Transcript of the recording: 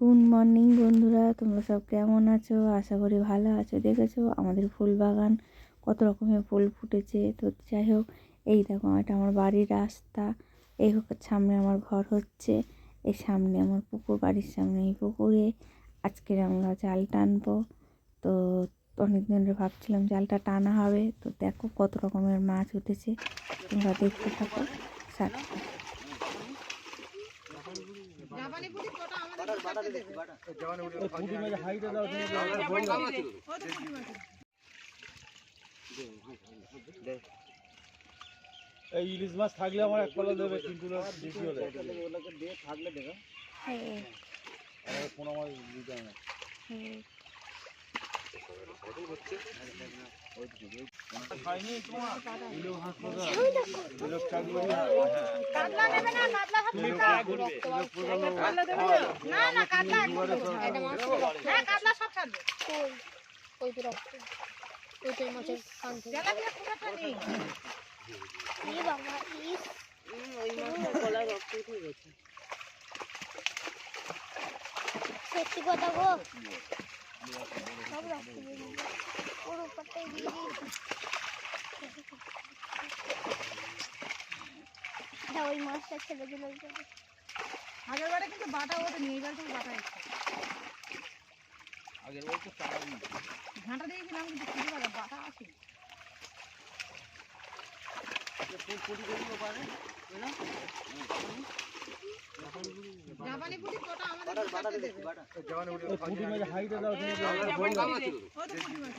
Good morning বন্ধুরা, তোমরা সব কেমন আছো? আশা করি ভালো আছো। দেখেছো আমাদের ফুল বাগান কত রকমের ফুল ফুটেছে। তো যাই হোক, এই দেখো এটা আমার বাড়ির রাস্তা, এই সামনে আমার ঘর হচ্ছে, এই সামনে আমার পুকুর, বাড়ির সামনে এই পুকুরে আজকের আমরা জাল টানবো। তো অনেকদিন ধরে ভাবছিলাম জালটা টানা হবে। তো দেখো কত রকমের মাছ উঠেছে, তোমরা দেখতে থাকো সাথে। এই ইলিশ মাছ থাকলে আমার এক পাল্লা দেবে, কিন্তু বেশি হলে থাকলে দেবে। কোনো মাছ দিতে না। সত্যি কথা গো, সব রক্ত বেরিয়ে ওর উপরটাই বেরিয়ে ওই মাছটা ছেড়ে দিল। আগের বারে কিন্তু বাটা ওঠেনি, এইবার কিন্তু বাটা এসছে। আগের বার তো ঘাঁটা দিয়েছিলাম কিন্তু খুঁজে পাবে বাটা আছে। জাপানি পুঁটি কটা আমাদের কাছে দেবে। পুঁটি মাছ হাইটে দাও, ওই তো পুঁটি মাছ।